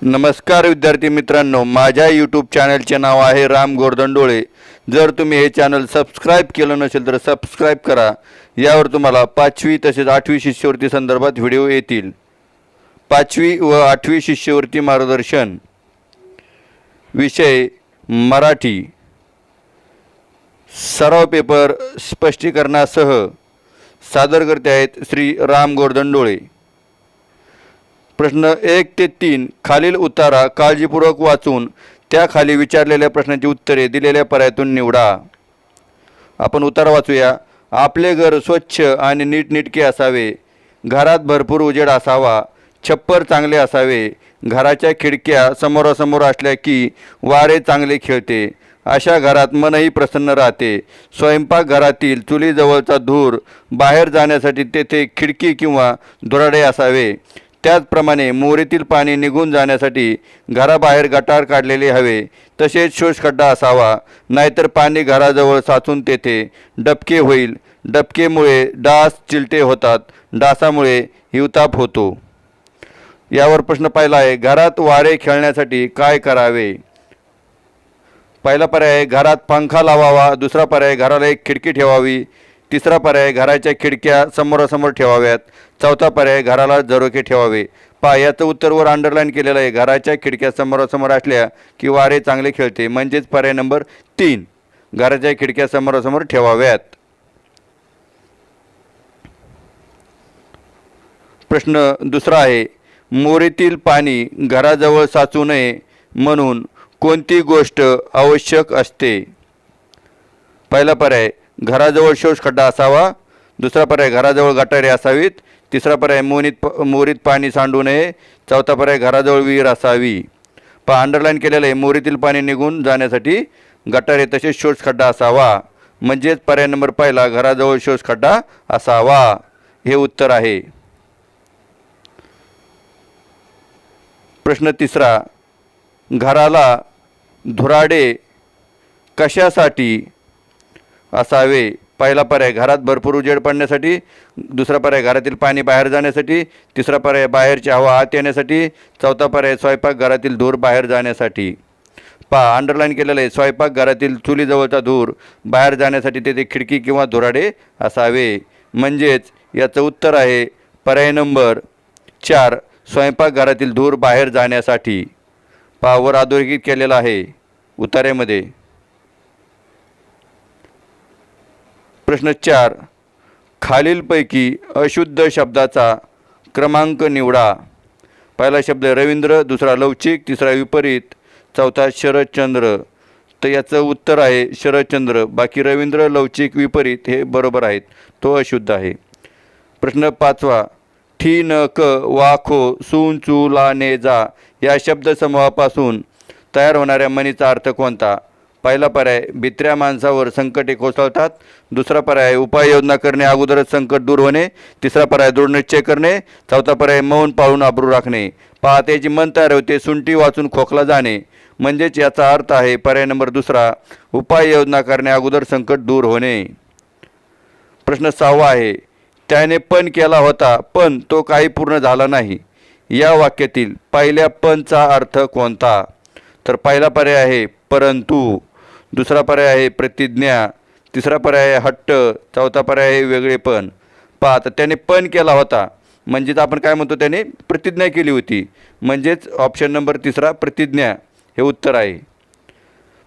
नमस्कार विद्यार्थी मित्रांनो, माझ्या यूट्यूब चॅनलचे नाव आहे राम गोरधनडोळे। जर तुम्ही हे चॅनल सबस्क्राईब केलं नसेल तर सबस्क्राईब करा। यावर तुम्हाला 5वी तसेच 8वी शिष्यवृत्ती संदर्भात व्हिडिओ येतील। 5वी व 8वी शिष्यवृत्ती मार्गदर्शन, विषय मराठी, सराव पेपर स्पष्टीकरणासह सादर करते आहेत श्री राम गोरधनडोळे। प्रश्न 1 ते 3 खालील उतारा काळजीपूर्वक वाचून त्याखाली विचारलेल्या प्रश्नांची उत्तरे दिलेल्या पर्यायातून निवडा। आपण उतारा वाचूया। आपले घर स्वच्छ आणि नीटनेटके असावे, घरात भरपूर उजेड असावा, छप्पर चांगले असावे, घराच्या खिडक्या समोरासमोर असल्या की वारे चांगले खेळते, अशा घरात मनही प्रसन्न राहते, स्वयंपाकघरातील चुलीजवळचा धूर बाहेर जाण्यासाठी तेथे खिडकी किंवा धुराडे असावे, त्याचप्रमाणे मोरीतील पाणी निघून जाण्यासाठी घराबाहेर गटार काढलेले हवे, तसेच शोषखड्डा असावा, नाहीतर पाणी घराजवळ साचून तेथे डबके होईल, डबकेमुळे डास चिलटे होतात, डासामुळे हिवताप होतो। यावर प्रश्न पहिला आहे, घरात वारे खेळण्यासाठी काय करावे? पहिला पर्याय घरात पंखा लावावा, दुसरा पर्याय घराला एक खिडकी ठेवावी, तिसरा पर्याय घराच्या खिडक्या समोरासमोर ठेवाव्यात, चौथा पर्याय घराला झरोके ठेवावे। याचं उत्तर वर अंडरलाईन केलेलं आहे। घराच्या खिडक्या समोरासमोर असल्या की वारे चांगले खेळते, म्हणजेच पर्याय नंबर 3, घराच्या खिडक्या समोरासमोर ठेवाव्यात। प्रश्न दुसरा आहे, मोरीतील पाणी घराजवळ साचू नये म्हणून कोणती गोष्ट आवश्यक असते? पहिला पर्याय घराजवळ शोषखड्डा असावा, दुसरा पर्याय घराजवळ गटारे असावीत, तिसरा पर्याय मोरीत पाणी सांडू नये, चौथा पर्याय घराजवळ विहीर असावी। अंडरलाईन केलेलं आहे, मोरीतील पाणी निघून जाण्यासाठी गटारे तसेच शोषखड्डा असावा, म्हणजेच पर्याय नंबर पहिला घराजवळ शोषखड्डा असावा हे उत्तर आहे। प्रश्न तिसरा, घराला धुराडे कशासाठी असावे? पहिला पर्याय घरात भरपूर उजेड पडण्यासाठी, दुसरा पर्याय घरातील पाणी बाहेर जाण्यासाठी, तिसरा पर्याय बाहेरची हवा आत येण्यासाठी, चौथा पर्याय स्वयंपाकघरातील धूर बाहेर जाण्यासाठी। अंडरलाईन केलेलं आहे, स्वयंपाकघरातील चुलीजवळचा धूर बाहेर जाण्यासाठी तेथे खिडकी किंवा धुराडे असावे, म्हणजेच याचं उत्तर आहे पर्याय नंबर 4, स्वयंपाकघरातील धूर बाहेर जाण्यासाठी। वर अधोरेखित केलेलं आहे उतार्यामध्ये। प्रश्न 4, खालीलपैकी अशुद्ध शब्दाचा क्रमांक निवडा। पहिला शब्द रवींद्र, दुसरा लवचिक, तिसरा विपरीत, चौथा शरदचंद्र। तर याचं उत्तर आहे शरदचंद्र। बाकी रवींद्र, लवचिक, विपरीत हे बरोबर आहेत, तो अशुद्ध आहे। प्रश्न 5, ठी न क वाखो सून चू ला ने जा या शब्दसमूहापासून तयार होणाऱ्या म्हणीचा अर्थ कोणता? पहिला पर्याय भित्र्या माणसावर संकटे कोसळतात, दुसरा पर्याय उपाययोजना करणे अगोदरच संकट दूर होणे, तिसरा पर्याय दृढ निश्चय करणे, चौथा पर्याय मौन पाळून आबरू राखणे। त्याची मन तयार होते सुंठी वाचून खोकला जाणे, म्हणजेच याचा अर्थ आहे पर्याय नंबर 2, उपाययोजना करणे अगोदर संकट दूर होणे। प्रश्न 6 आहे, त्याने पण केला होता पण तो काही पूर्ण झाला नाही, या वाक्यातील पहिल्या पणचा अर्थ कोणता? तर पहिला पर्याय आहे परंतु, दुसरा पर्याय आहे प्रतिज्ञा, तिसरा पर्याय आहे हट्ट, चौथा पर्याय आहे वेगळेपण। तर त्याने पण केला होता म्हणजेच आपण काय म्हणतो, त्याने प्रतिज्ञा केली होती, म्हणजेच ऑप्शन नंबर 3 प्रतिज्ञा हे उत्तर आहे।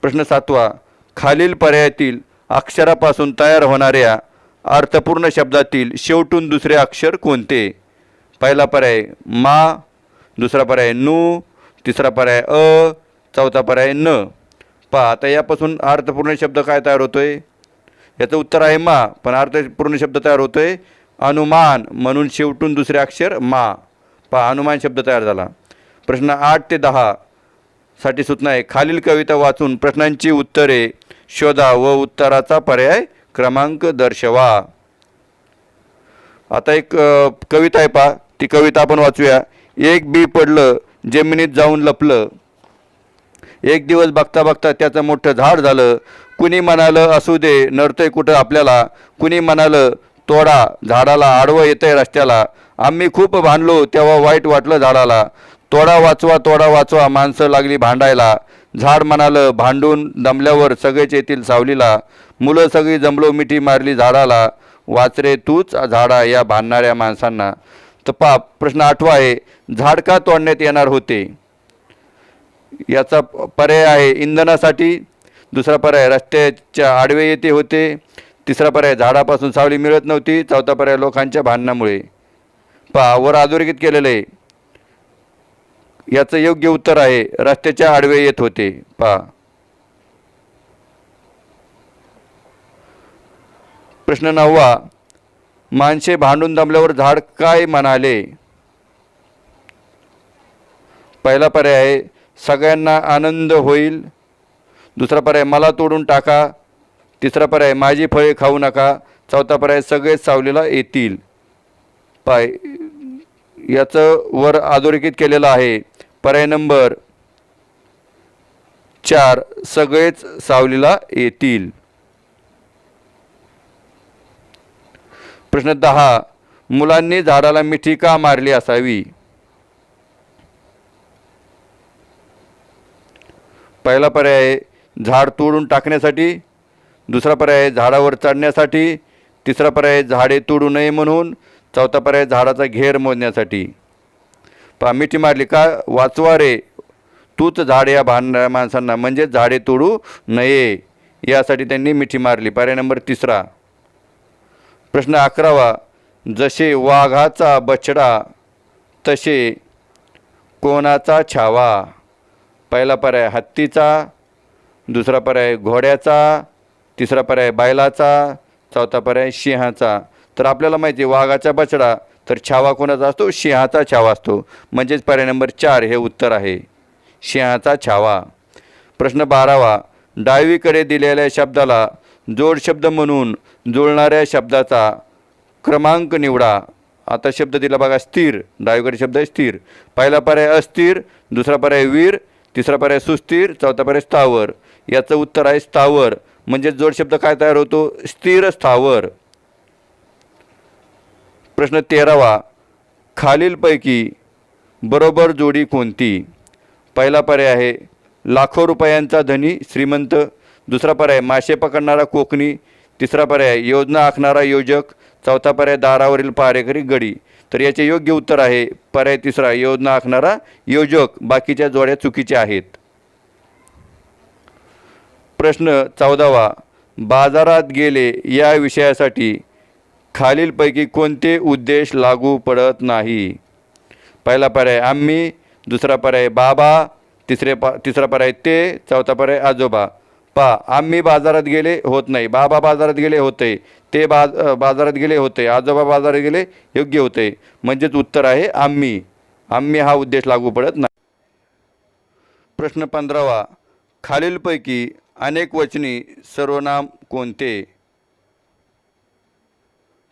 प्रश्न 7, खालील पर्यायातील अक्षरापासून तयार होणाऱ्या अर्थपूर्ण शब्दातील शेवटून दुसरे अक्षर कोणते? पहिला पर्याय मा, दुसरा पर्याय नू, तिसरा पर्याय अ, चौथा पर्याय न। आता यापासून अर्थपूर्ण शब्द काय तयार होतोय? याचं उत्तर आहे मा, पण अर्थपूर्ण शब्द तयार होतोय अनुमान, म्हणून शेवटून दुसरे अक्षर मा। अनुमान शब्द तयार झाला। प्रश्न 8 ते 10 साठी सूचना आहे, खालील कविता वाचून प्रश्नांची उत्तरे शोधा व उत्तराचा पर्याय क्रमांक दर्शवा। आता एक कविता आहे ती कविता आपण वाचूया। एक बी पडलं जमिनीत जाऊन लपलं, एक दिवस बघता बघता त्याचं मोठं झाड झालं, कुणी म्हणालं असू दे नडतंय कुठं आपल्याला, कुणी म्हणालं तोडा झाडाला आडवं येतंय रस्त्याला, आम्ही खूप भांडलो तेव्हा वाईट वाटलं झाडाला, तोडा वाचवा माणसं लागली भांडायला. झाड म्हणालं भांडून दमल्यावर सगळेच येतील सावलीला. मुलं सगळी जमलो मिठी मारली झाडाला. वाचरे तूच झाडा या भांडणाऱ्या माणसांना. तर पहा प्रश्न 8वा आहे, झाड का तोडण्यात येणार होते? याचा पर्याय आहे इंधनासाठी, दुसरा पर्याय रस्त्याच्या आडवे येते होते, तिसरा पर्याय झाडापासून सावली मिळत नव्हती, चौथा पर्याय लोकांच्या भांडणामुळे. पहा वर अधोरेखित केलेलं आहे. याचं योग्य उत्तर आहे रस्त्याच्या आडवे येत होते. पहा प्रश्न 9वा, माणसे भांडून दमल्यावर झाड काय म्हणाले? पहिला पर्याय आहे सगळ्यांना आनंद होईल, दुसरा पर्याय मला तोडून टाका, तिसरा पर्याय माझी फळे खाऊ नका, चौथा पर्याय सगळेच सावलीला येतील. पाय याचं वर अधोरेखित केलेलं आहे पर्याय नंबर 4, सगळेच सावलीला येतील. प्रश्न 10, मुलांनी झाडाला मिठी का मारली असावी? पहिला पर्याय आहे झाड तोडून टाकण्यासाठी, दुसरा पर्याय झाडावर चढण्यासाठी, तिसरा पर्याय झाडे तोडू नये म्हणून, चौथा पर्याय झाडाचा घेर मोजण्यासाठी. पहा मिठी मारली का? वाचवा रे तूच झाड या भांडणाऱ्या माणसांना, म्हणजे झाडे तोडू नये यासाठी त्यांनी मिठी मारली. पर्याय नंबर 3. प्रश्न 11वा, जसे वाघाचा बछडा तसे कोणाचा छावा? पहिला पर्याय हत्तीचा, दुसरा पर्याय घोड्याचा, तिसरा पर्याय बैलाचा, चौथा पर्याय सिंहाचा. तर आपल्याला माहिती आहे वाघाचा बछडा तर छावा कोणाचा असतो? सिंहाचा छावा असतो. म्हणजेच पर्याय नंबर 4 हे उत्तर आहे, सिंहाचा छावा. प्रश्न 12वा, डावीकडे दिलेल्या शब्दाला जोड शब्द म्हणून जुळणाऱ्या शब्दाचा क्रमांक निवडा. आता शब्द दिला बघा स्थिर, डावीकडे शब्द आहे स्थिर. पहिला पर्याय अस्थिर, दुसरा पर्याय वीर, तिसरा पर्याय सुस्थिर, चौथा पर्याय स्थावर. याचं उत्तर आहे स्थावर. म्हणजे जोड शब्द काय तयार होतो? स्थिर स्थावर. प्रश्न 13वा, खालीलपैकी बरोबर जोडी कोणती? पहिला पर्याय आहे लाखो रुपयांचा धनी श्रीमंत, दुसरा पर्याय मासे पकडणारा कोकणी, तिसरा पर्याय योजना आखणारा योजक, चौथा पर्याय दारावरील पहारेकरी गडी. तर याचे योग्य उत्तर आहे पर्याय 3 योजना आखणारा योजक. बाकीच्या जोड्या चुकीच्या आहेत. प्रश्न 14वा, बाजारात गेले या विषयासाठी खालीलपैकी कोणते उद्देश लागू पडत नाही? पहिला पर्याय आम्ही, दुसरा पर्याय बाबा, तिसरा पर्याय ते, चौथा पर्याय आजोबा. पहा आम्ही बाजारात गेले होत नाही, बाबा बाजारात गेले होते, ते बाजारात गेले होते, आजोबा बाजारात गेले योग्य होते. म्हणजेच उत्तर आहे आम्ही. आम्ही हा उद्देश लागू पडत नाही. प्रश्न 15वा, खालीलपैकी अनेक वचनी सर्वनाम कोणते?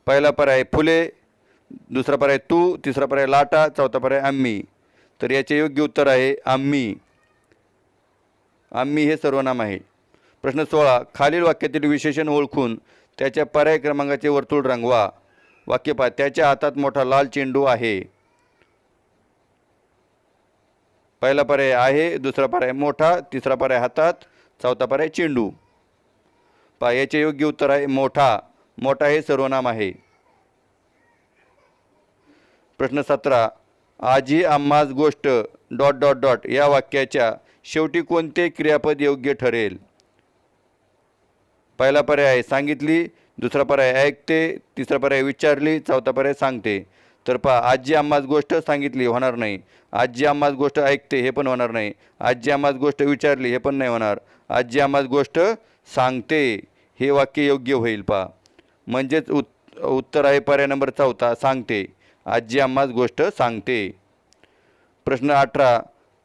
पहिला पर्याय फुले, दुसरा पर्याय तू, तिसरा पर्याय लाटा, चौथा पर्याय आम्ही. तर याचे योग्य उत्तर आहे आम्ही. आम्ही हे सर्वनाम आहे. प्रश्न 16, खालील वाक्यातील विशेषण ओळखून त्याच्या पर्याय क्रमांकाचे वर्तुळ रंगवा. वाक्य पहा, त्याच्या हातात मोठा लाल चेंडू आहे. पहिला पर्याय आहे, दुसरा पर्याय मोठा, तिसरा पर्याय हातात, चौथा पर्याय चेंडू. पहा याचे योग्य उत्तर आहे मोठा. मोठा हे सर्वनाम आहे. प्रश्न 17, आजी आम्हास गोष्ट डॉट डॉट डॉट या वाक्याच्या शेवटी कोणते क्रियापद योग्य ठरेल? पहिला पर्याय सांगितली, दुसरा पर्याय ऐकते, तिसरा पर्याय विचारली, चौथा पर्याय सांगते. तर पहा आजी आम्हास गोष्ट सांगितली होणार नाही, आजी आम्हास गोष्ट ऐकते हे पण होणार नाही, आजी आम्हास गोष्ट विचारली हे पण नाही होणार, आजी आम्हास गोष्ट सांगते हे वाक्य योग्य होईल. पहा म्हणजेच उत्तर आहे पर्याय नंबर 4 सांगते. आजी आम्हास गोष्ट सांगते. प्रश्न 18,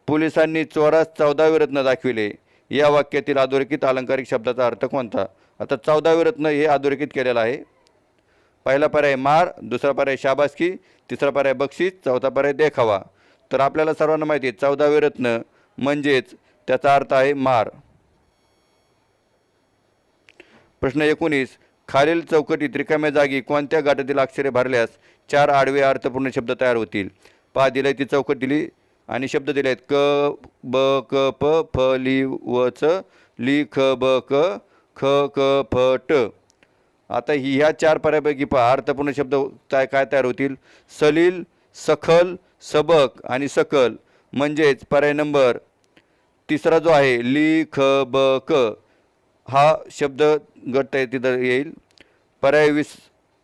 पोलिसांनी चोरास 14वे रत्न दाखविले या वाक्यातील अधोरेखित अलंकारिक शब्दाचा अर्थ कोणता? आता 14वे रत्न हे अधोरेखित केलेलं आहे. पहिला पर्याय मार, दुसरा पर्याय शाबासकी, तिसरा पर्याय बक्षीस, चौथा पर्याय देखावा. तर आपल्याला सर्वांना माहिती आहे 14वे रत्न म्हणजेच त्याचा अर्थ आहे मार. प्रश्न 19, खालील चौकटीत रिकाम्या जागी कोणत्या गाठातील अक्षरे भरल्यास 4 आडवे अर्थपूर्ण शब्द तयार होतील? पहा दिले ती चौकट दिली, आणि शब्द दिले आहेत क ब क प फ ली व च ली ख ब क ख क फ ट. आता ह्या चार पर्यायापैकी पहा अर्थपूर्ण शब्द काय तयार होतील. सलील, सखल, सबक आणि सकल. म्हणजेच पर्याय नंबर तिसरा जो आहे ली ख ब क हा शब्द गट तिथं येईल. पर्याय 20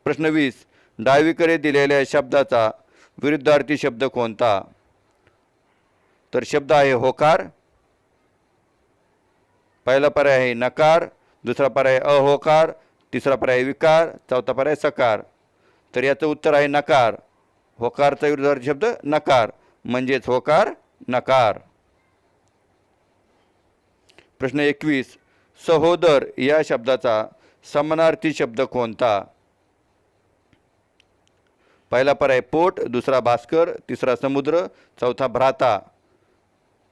प्रश्न 20 डावीकडे दिलेल्या शब्दाचा विरुद्धार्थी शब्द कोणता. तर शब्द आहे होकार, पहिला पर्याय आहे नकार, दुसरा पर्याय अहोकार, तिसरा पर्याय विकार, चौथा पर्याय सकार. तर याचं उत्तर आहे नकार. होकारचा विरुद्धार्थी शब्द नकार म्हणजेच होकार नकार. प्रश्न 21 सहोदर या शब्दाचा समानार्थी शब्द कोणता. पहिला पर्याय पोट, दुसरा भास्कर, तिसरा समुद्र, चौथा भ्राता.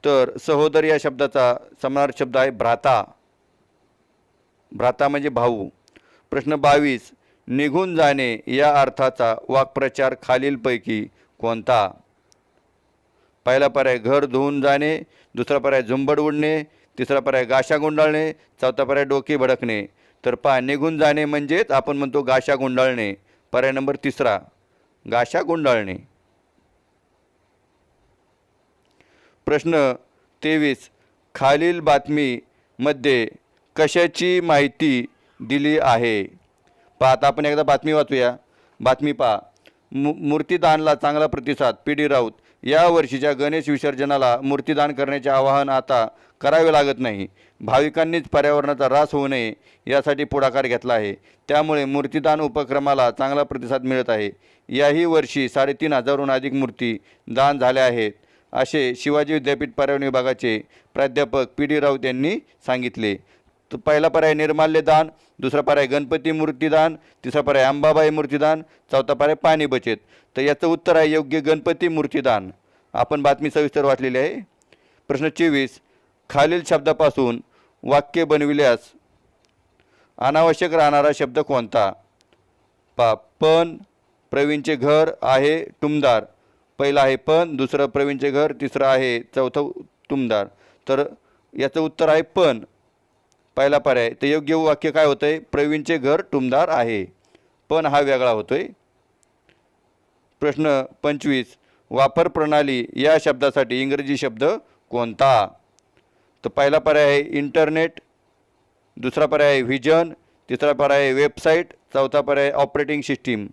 तर सहोदर या शब्दाचा समानार्थी शब्द आहे भ्राता. भ्राता म्हणजे भाऊ. प्रश्न 22 निघून जाणे या अर्थाचा वाक्प्रचार खालीलपैकी कोणता. पहिला पर्याय घर धुवून जाणे, दुसरा पर्याय झुंबड उडणे, तिसरा पर्याय गाशा गुंडाळणे, चौथा पर्याय डोके भडकणे. तर पहा निघून जाणे म्हणजेच आपण म्हणतो गाशा गुंडाळणे. पर्याय नंबर तिसरा गाशा गुंडाळणे. प्रश्न 23 खालील बातमीमध्ये कशाची माहिती दिली आहे. पाहता आपण एकदा बातमी वाचूया. बातमी पहा. मूर्तिदानला चांगला प्रतिसाद. पी डी राऊत या वर्षीच्या गणेश विसर्जनाला मूर्तिदान करण्याचे आवाहन आता करावे लागत नाही. भाविकांनीच पर्यावरणाचा ऱ्हास होऊ नये यासाठी पुढाकार घेतला आहे. त्यामुळे मूर्तिदान उपक्रमाला चांगला प्रतिसाद मिळत आहे. याही वर्षी 3,500हून अधिक मूर्ती दान झाल्या आहेत असे शिवाजी विद्यापीठ पर्यावरण विभागाचे प्राध्यापक पी डी राऊत यांनी सांगितले. तर पहिला पर्याय निर्माल्य दान, दुसरा पर्याय गणपती मूर्तिदान, तिसरा पर्याय अंबाबाई मूर्तिदान, चौथा पर्याय पाणी बचत. तर याचं उत्तर आहे योग्य गणपती मूर्तिदान. आपण बातमी सविस्तर वाचलेली आहे. प्रश्न 24 खालील शब्दापासून वाक्य बनविल्यास अनावश्यक राहणारा शब्द कोणता. पण प्रवीणचे घर आहे टुमदार. पहिला आहे पण, दुसरं प्रवीणचे घर, तिसरं आहे चौथं टुमदार. तर याचं उत्तर आहे पण. पहिला पर्याय. तर योग्य वाक्य काय होतं आहे प्रवीणचे घर टुमदार आहे. पण हा वेगळा होतो आहे. प्रश्न 25 वापर प्रणाली या शब्दासाठी इंग्रजी शब्द कोणता. तर पहिला पर्याय आहे इंटरनेट, दुसरा पर्याय आहे व्हिजन, तिसरा पर्याय आहे वेबसाईट, चौथा पर्याय ऑपरेटिंग सिस्टीम.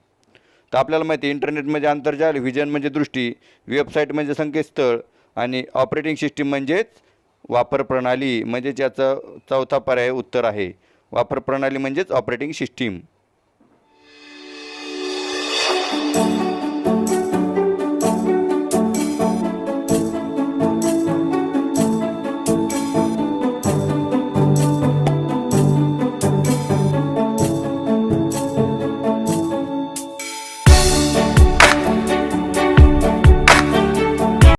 तर आपल्याला माहिती आहे इंटरनेट म्हणजे आंतरजाल, व्हिजन म्हणजे दृष्टी, वेबसाईट म्हणजे संकेतस्थळ आणि ऑपरेटिंग सिस्टीम म्हणजेच वापर प्रणाली. म्हणजेच याचं चौथा पर्याय उत्तर आहे. वापर प्रणाली म्हणजेच ऑपरेटिंग सिस्टीम.